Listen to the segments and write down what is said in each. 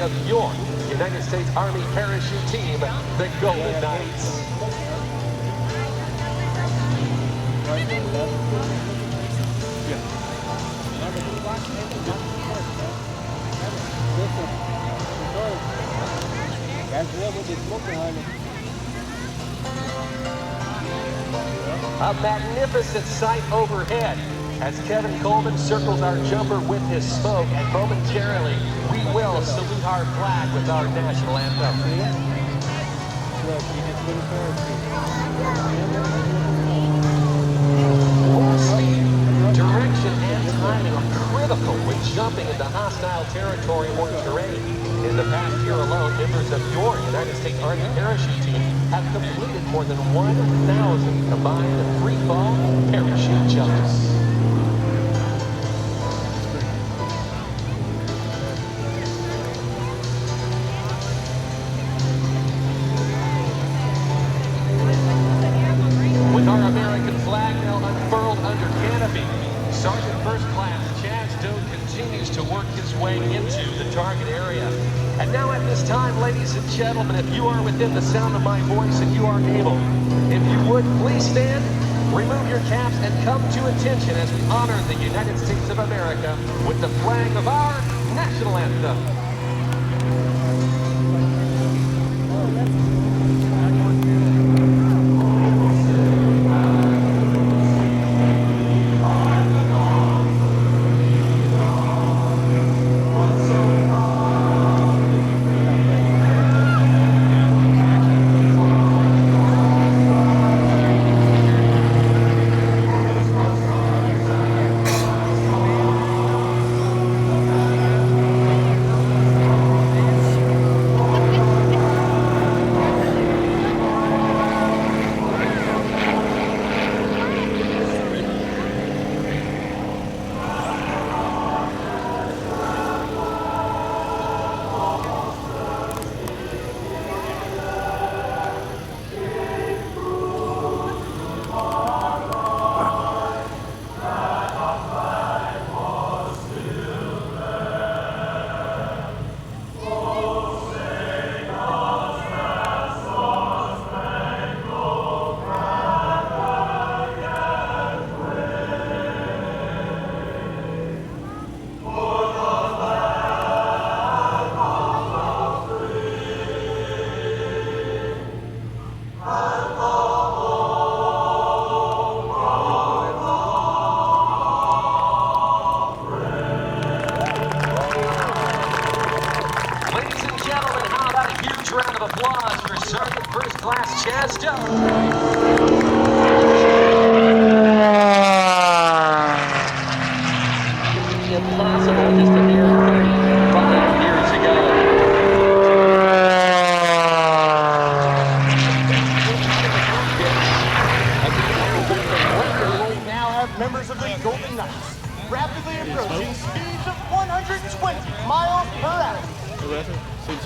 of your United States Army parachute team, the Golden Knights. A magnificent sight overhead as Kevin Coleman circles our jumper with his smoke, and momentarily we will salute our flag with our national anthem. Speed, direction, and timing are critical when jumping into hostile territory or terrain. In the past year alone, members of your United States Army parachute team have completed more than 1,000 combined free-fall parachute jumps. With our American flag now unfurled under Canopy, Sergeant First Class continues to work his way into the target area. And now at this time, ladies and gentlemen, if you are within the sound of my voice and you are able, if you would please stand, remove your caps, and come to attention as we honor the United States of America with the flag of our national anthem.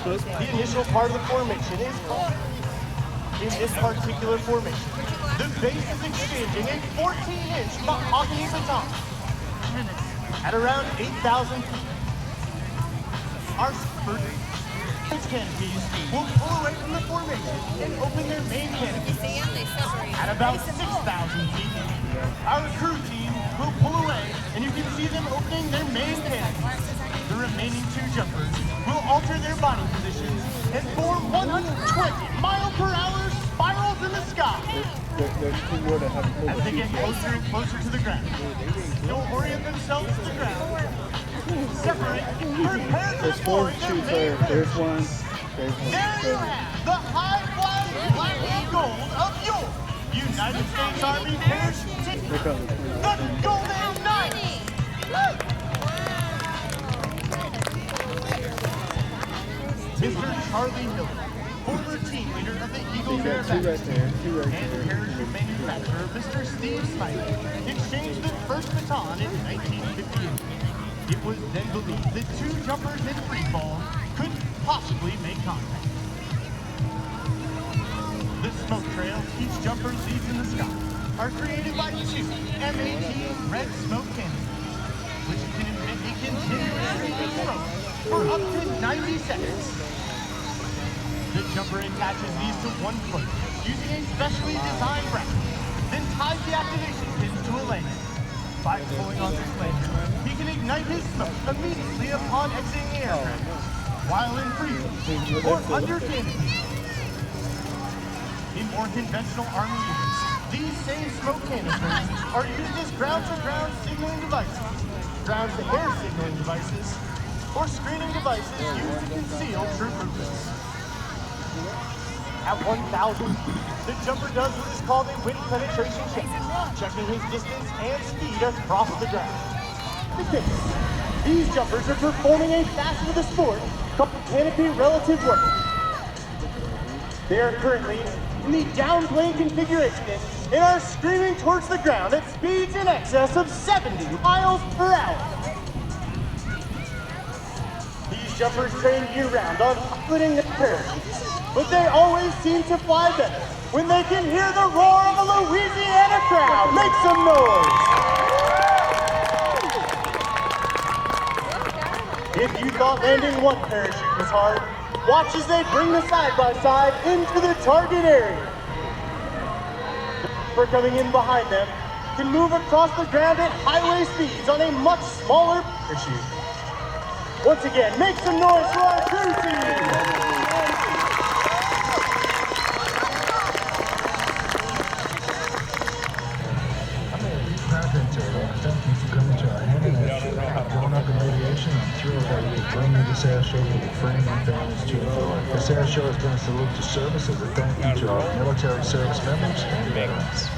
The initial part of the formation is called, in this particular formation, the base is exchanging a 14-inch mahogany baton at around 8,000 feet. Our first canopies will pull away from the formation and open their main canopy at about 6,000 feet. Our crew team will pull away, and you can see them opening their main canopy. The remaining two jumpers will alter their body positions and form 120-mile-per-hour spirals in the sky. As they get closer and closer to the ground, they'll orient themselves to the ground. Separate, prepare to deploy their main parachutes. There you have the high-flying black and gold of your United States Army parachute team, the Golden Knights. Mr. Charlie Miller, former team leader of the Eagles Aerobatic and parachute manufacturer Mr. Steve Snyder, exchanged the first baton in 1958. It was then believed that two jumpers in freefall couldn't possibly make contact. The smoke trails each jumper leaves in the sky are created by two M18 red smoke cannons, which can emit a continuous stream of smoke for up to 90 seconds. The jumper attaches these to one foot using a specially designed bracket, then ties the activation pins to a lanyard. By pulling on this lanyard, he can ignite his smoke immediately upon exiting the aircraft, while in freezing or under canopy. In more conventional Army units, these same smoke canisters are used as ground-to-ground signaling devices, ground-to-air signaling devices, or screening devices used to conceal troop movements. At 1,000 feet, the jumper does what is called a wind penetration check, checking his distance and speed across the ground. These jumpers are performing a facet of the sport called canopy relative work. They are currently in the downplane configuration and are screaming towards the ground at speeds in excess of 70 miles per hour. These jumpers train year-round on piloting their parachutes, but they always seem to fly better when they can hear the roar of a Louisiana crowd. Make some noise! If you thought landing one parachute was hard, watch as they bring the side-by-side into the target area. The jumper coming in behind them can move across the ground at highway speeds on a much smaller parachute. Once again, make some noise for our crew team! Thank you for coming to our Hammerhead show. Growing up in aviation, I'm thrilled that we could bring you this air show for the friends and families to enjoy. This air show has been a salute to service as a thank you to our military service members and veterans.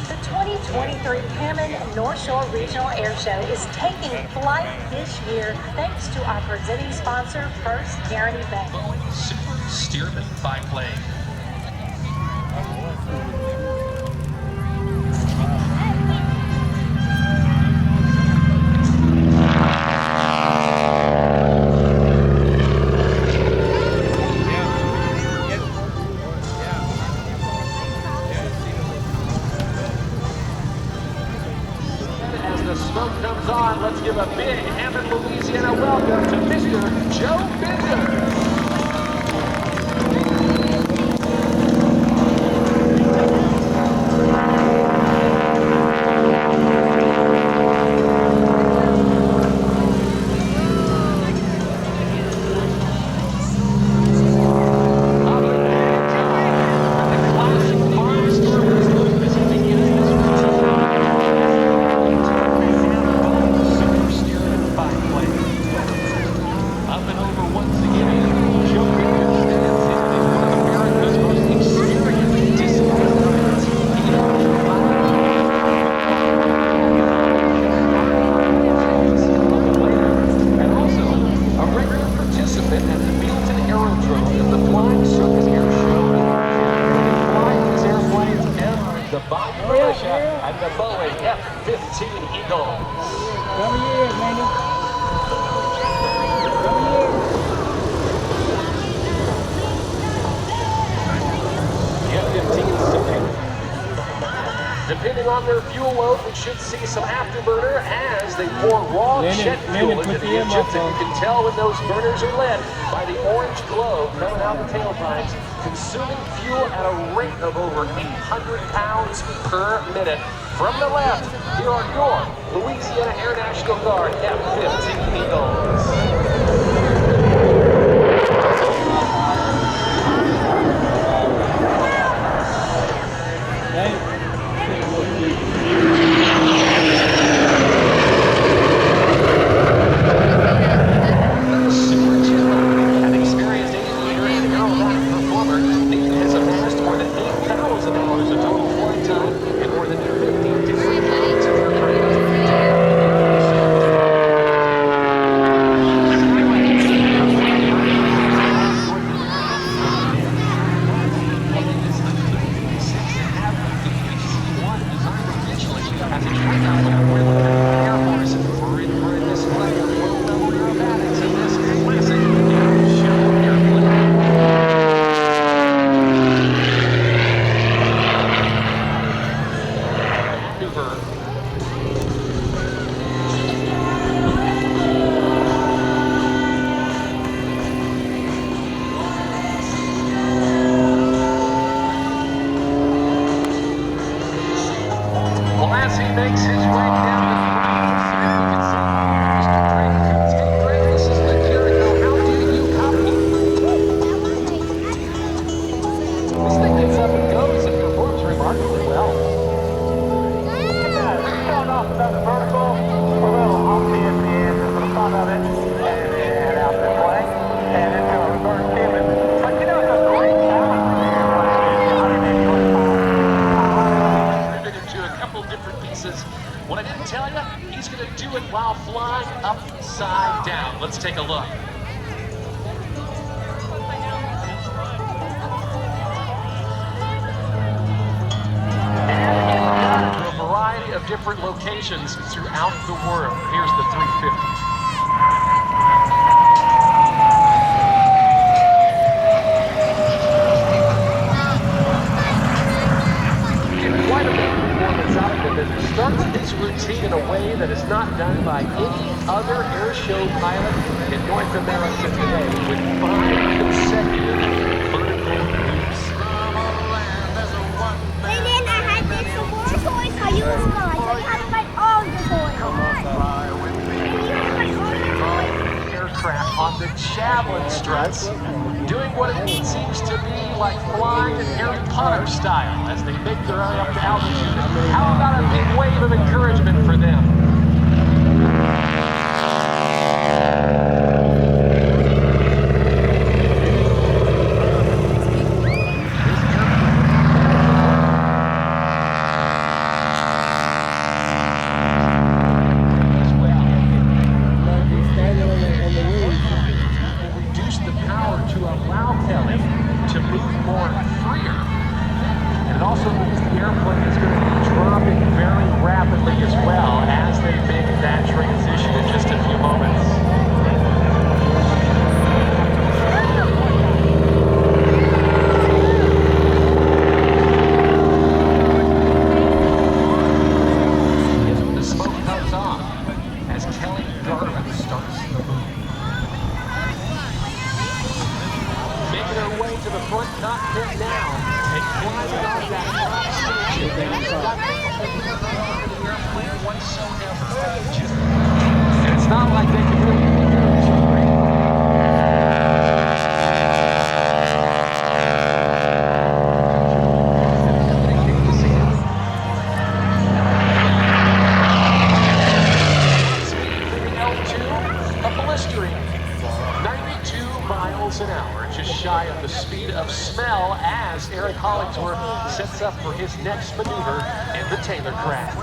The 2023 Hammond North Shore Regional Air Show is taking flight this year thanks to our presenting sponsor, First Guarantee Bank. Super Stearman biplane. Let's give a big Hammond, Louisiana welcome to Mr. Joe Bender. And the Boeing F-15 Eagle. Come here, man. Come here. The F-15s, depending on their fuel load, we should see some afterburner as they pour raw jet fuel into the engines. And you can tell when those burners are lit by the orange glow coming out the tailpipes, consuming fuel at a rate of over 800 pounds per minute. From the left, here are your Louisiana Air National Guard F-15 Eagles. An experienced aviator and aerobatic performer, Nathan has amassed more than $8,000 of total flight time and more than 50 different kinds of aircraft. This thing gets up and goes and performs remarkably well. Start off about the vertical, a little humpy at the end for the fun of it, and then out this way, and into a reverse pivot. But you know, it's a great balance Rivet into a couple different pieces. What I didn't tell you, he's going to do it while flying upside down. Let's take a look. Of different locations throughout the world. Here's the 350. Quite a bit of performance out of him, and he starts his routine in a way that is not done by any other air show pilot in North America today, with 5 consecutive vertical loops. And then I had this more toys I used mine. So I had like all the toys. Aircraft on the javelin struts, doing what it seems to be like flying in Harry Potter style as they make their way up to altitude. How about a big wave of encouragement for them? It's not like they can really sets up for his next maneuver in the Taylor craft.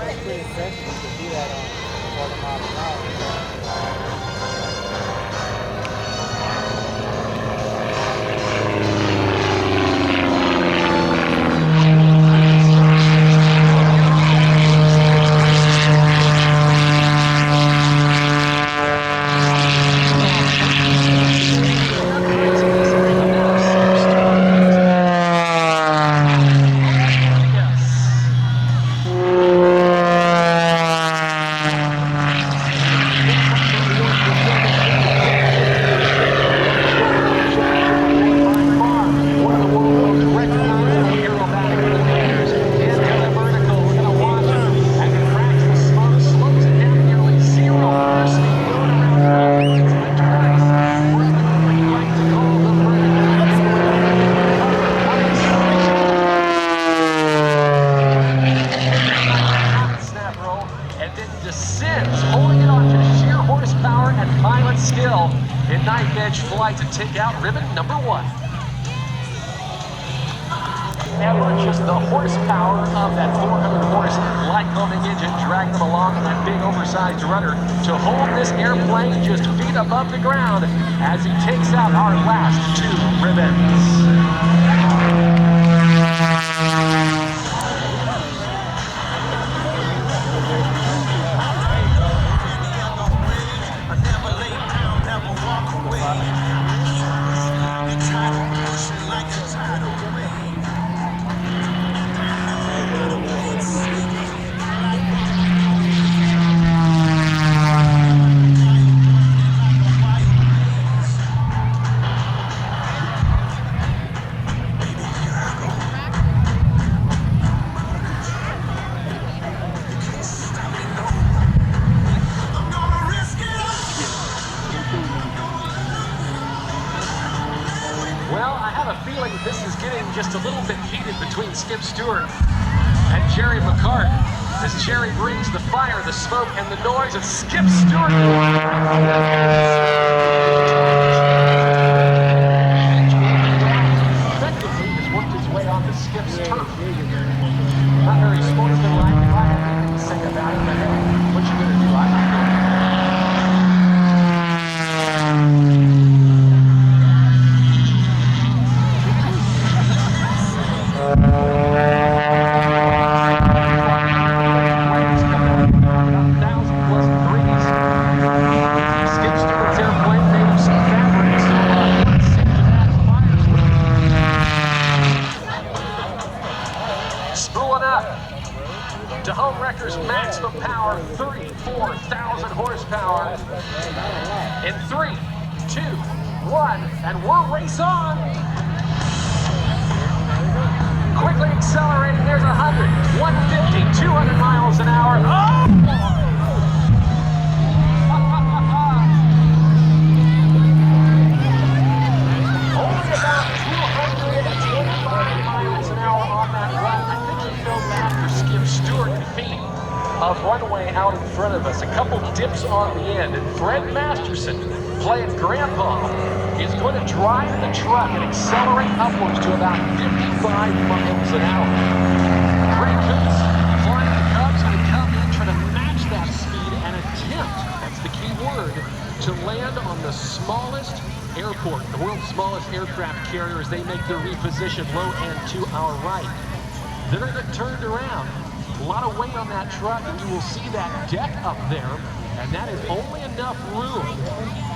To take out ribbon number 1. And just the horsepower of that 400-horse Lycoming engine dragging them along on that big oversized rudder to hold this airplane just feet above the ground as he takes out our last 2 ribbons. this is getting just a little bit heated between Skip Stewart and Jerry McCart as Jerry brings the fire, the smoke, and the noise of Skip Stewart. Effectively has worked his way onto Skip's turf. Not very sportsmanlike, if I have anything to say about it, but hey, what you gonna do? I'm not doing it. To Homewrecker's maximum power, 34,000 horsepower. In 3, 2, 1, and we're race on. Quickly accelerating, there's 100, 150, 200 miles an hour. Oh! Only about 225 miles an hour on that run. I think you know that for Skip Stewart feet of runway out in front of us. A couple dips on the end, and Fred Masterson, playing grandpa, is going to drive the truck and accelerate upwards to about 55 miles an hour. Greg Koontz, flying the Cubs, going to come in, try to match that speed and attempt, that's the key word, to land on the smallest airport, the world's smallest aircraft carrier, as they make their reposition low and to our right. They're going to get turned around. A lot of weight on that truck, and you will see that deck up there, and that is only enough room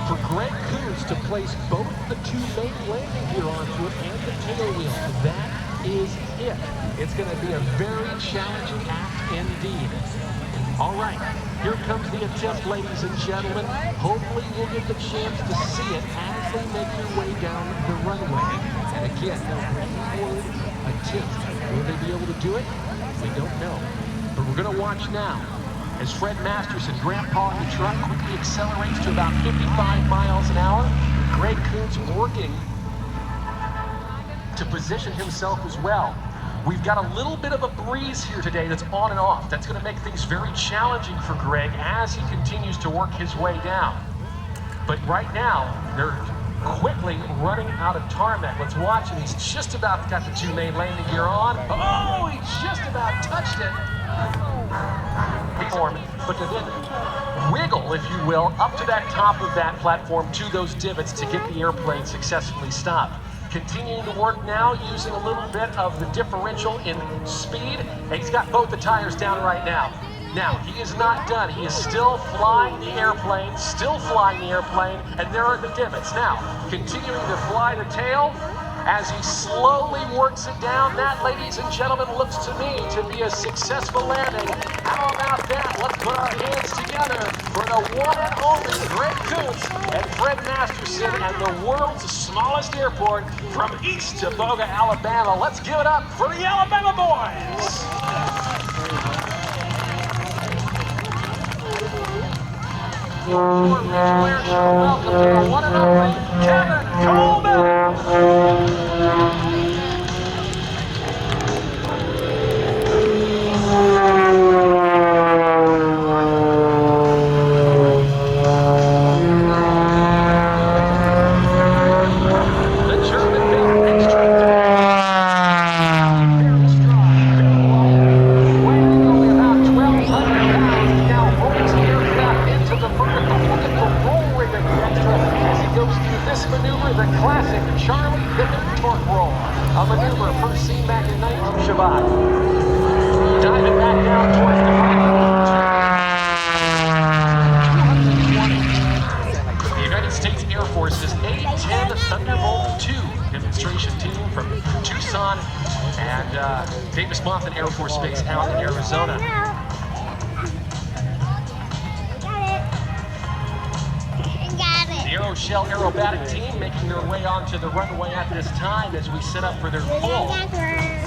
for Greg Koontz to place both the two main landing gear onto it and the tail wheel. That is it. It's going to be a very challenging act indeed. All right, here comes the attempt, ladies and gentlemen. Hopefully you'll get the chance to see it as they make their way down the runway. And again, no word attempt. Will they be able to do it? We don't know. But we're going to watch now as Fred Masterson, grandpa in the truck, quickly accelerates to about 55 miles an hour. Greg Koontz working to position himself as well. We've got a little bit of a breeze here today that's on and off. That's going to make things very challenging for Greg as he continues to work his way down. But right now, they're quickly running out of tarmac. Let's watch him. He's just about got the two main landing gear on. Oh, he just about touched it. But to then wiggle, if you will, up to that top of that platform to those divots to get the airplane successfully stopped. Continuing to work now using a little bit of the differential in speed. And he's got both the tires down right now. Now, he is not done. He is still flying the airplane, and there are the divots. Now, continuing to fly the tail as he slowly works it down. That, ladies and gentlemen, looks to me to be a successful landing. How about that? Let's put our hands together for the one and only Greg Koontz and Fred Masterson and the world's smallest airport from East Tavoga, Alabama. Let's give it up for the Alabama boys. Welcome to the one and only Kevin Coleman. Diving back down towards the United States Air Force's A-10 Thunderbolt 2 demonstration team from Tucson and Davis-Monthan Air Force Base out in Arizona. The Aeroshell Aerobatic team making their way onto the runway at this time as we set up for their full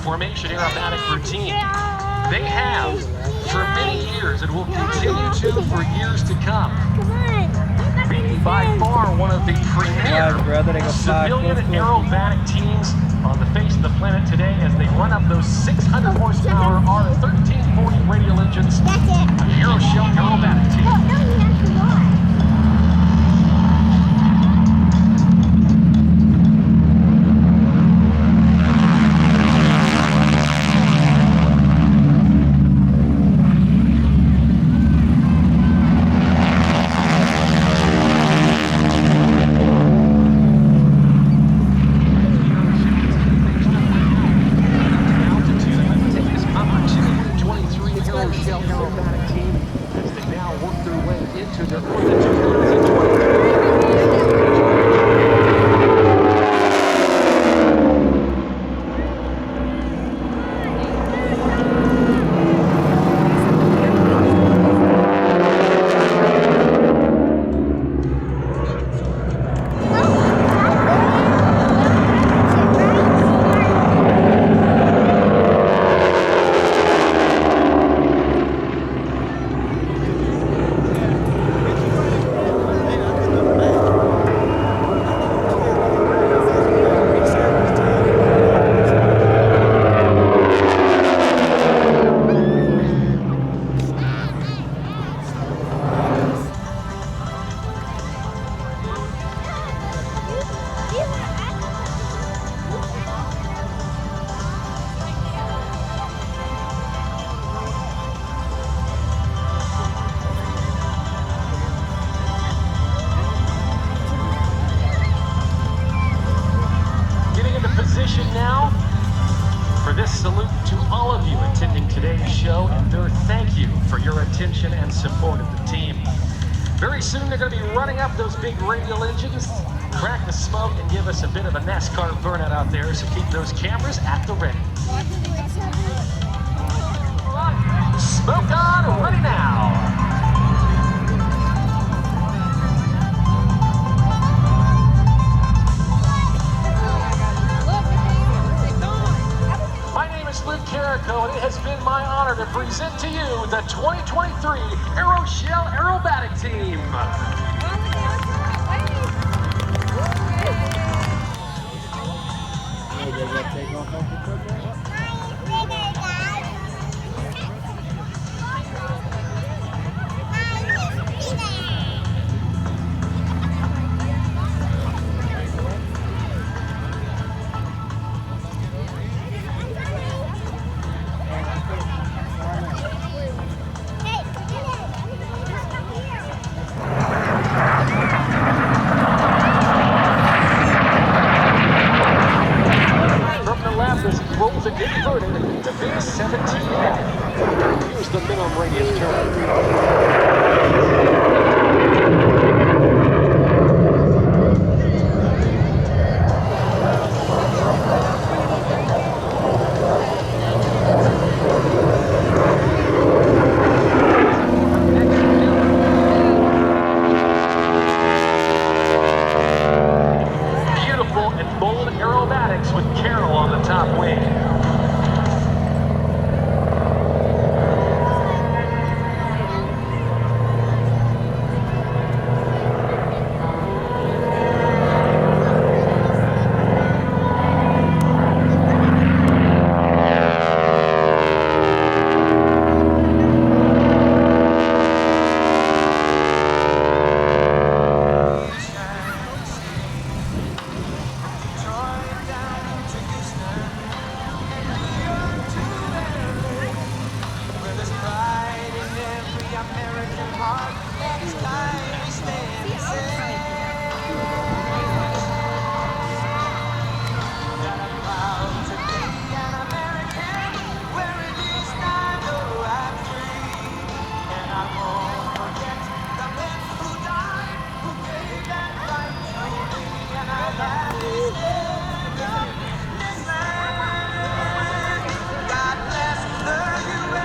formation aerobatic routine. They have for many years and will continue to for years to come. Being by far one of the premier civilian aerobatic teams on the face of the planet today as they run up those 600 horsepower R1340 radial engines. That's it. An Aeroshell Aerobatic team. No, you have to lie. Now for this salute to all of you attending today's show, and their thank you for your attention and support of the team. Very soon they're going to be running up those big radial engines, crack the smoke, and give us a bit of a NASCAR burnout out there, so keep those cameras at the ready. Smoke on, ready now. And it has been my honor to present to you the 2023 Aeroshell Aerobatic team. Inverted to base 17. Here's the minimum radius turn. Beautiful and bold aerobatics with Carol on the top wing.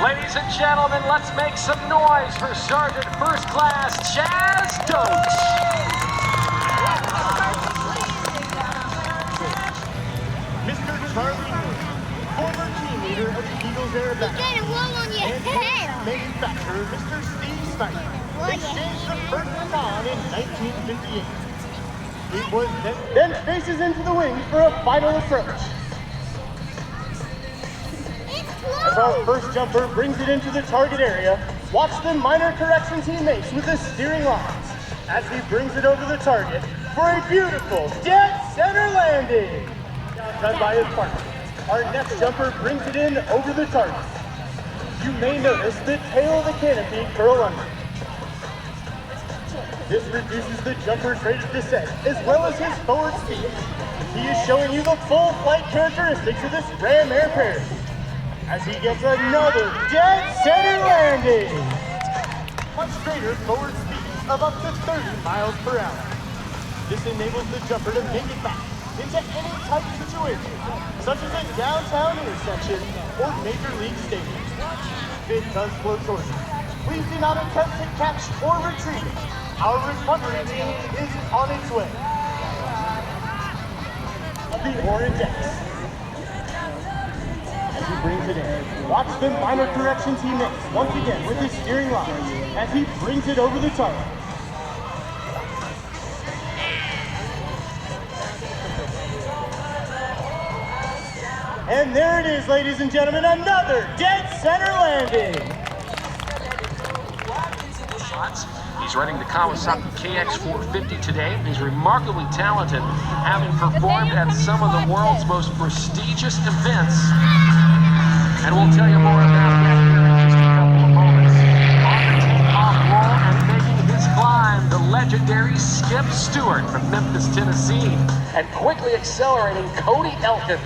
Ladies and gentlemen, let's make some noise for Sergeant First Class Chaz Doach. Mr. Charlie, former team leader of the Eagles Aerobatic. You get a wool on your head. Manufacturer, Mr. Steve Snyder, exchanged the first baton in 1958. It was then faces into the wings for a final approach. our first jumper brings it into the target area, watch the minor corrections he makes with the steering lines as he brings it over the target for a beautiful dead center landing. Done by his partner. Our next jumper brings it in over the target. You may notice the tail of the canopy curl under. This reduces the jumper's rate of descent as well as his forward speed. He is showing you the full flight characteristics of this Ram Air parachute as he gets another dead center landing. Much greater forward speed of up to 30 miles per hour. This enables the jumper to make it back into any tight situation, such as a downtown intersection or major league stadium. If it does float towards you, please do not attempt to catch or retrieve it. Our recovery team is on its way. The orange X. As he brings it in, watch the minor corrections he makes once again with his steering line as he brings it over the target. And there it is, ladies and gentlemen, another dead center landing. He's running the Kawasaki KX450 today. He's remarkably talented, having performed at some of the world's most prestigious events. And we'll tell you more about that here in just a couple of moments. On the takeoff roll and making his climb, the legendary Skip Stewart from Memphis, Tennessee, and quickly accelerating Cody Elkins.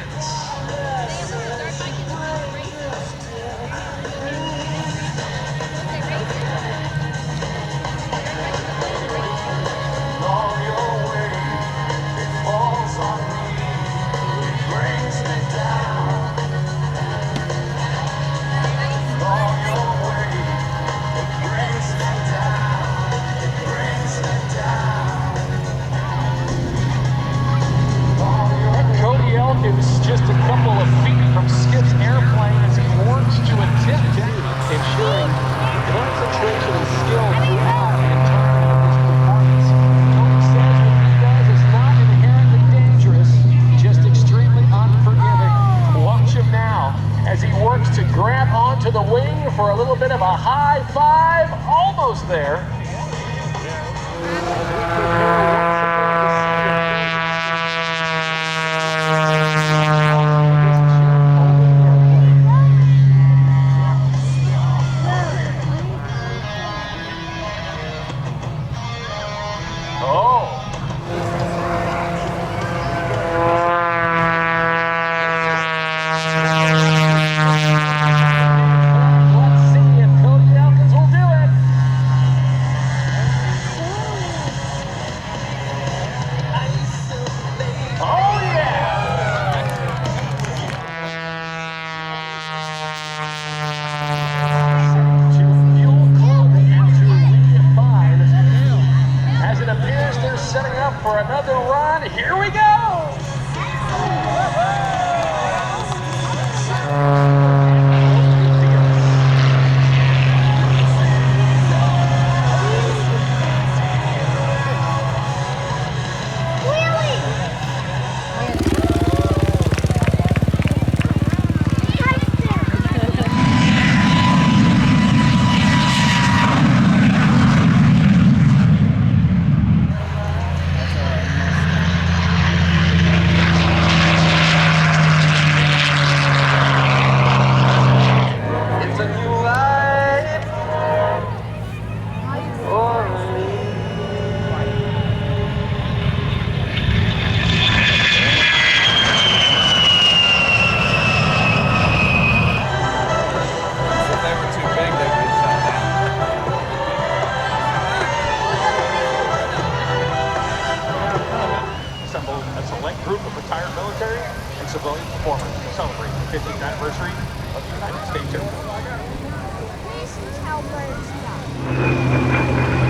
Just a couple of feet from Skip's airplane as he works to attempt ensuring concentration and skill throughout the entirety of this performance. Cody says what he does is not inherently dangerous, just extremely unforgiving. Watch him now as he works to grab onto the wing for a little bit of a high five. Almost there. For another run, here we go! Group of retired military and civilian performers to celebrate the 50th anniversary of the United States Air Force. This is how birds fly.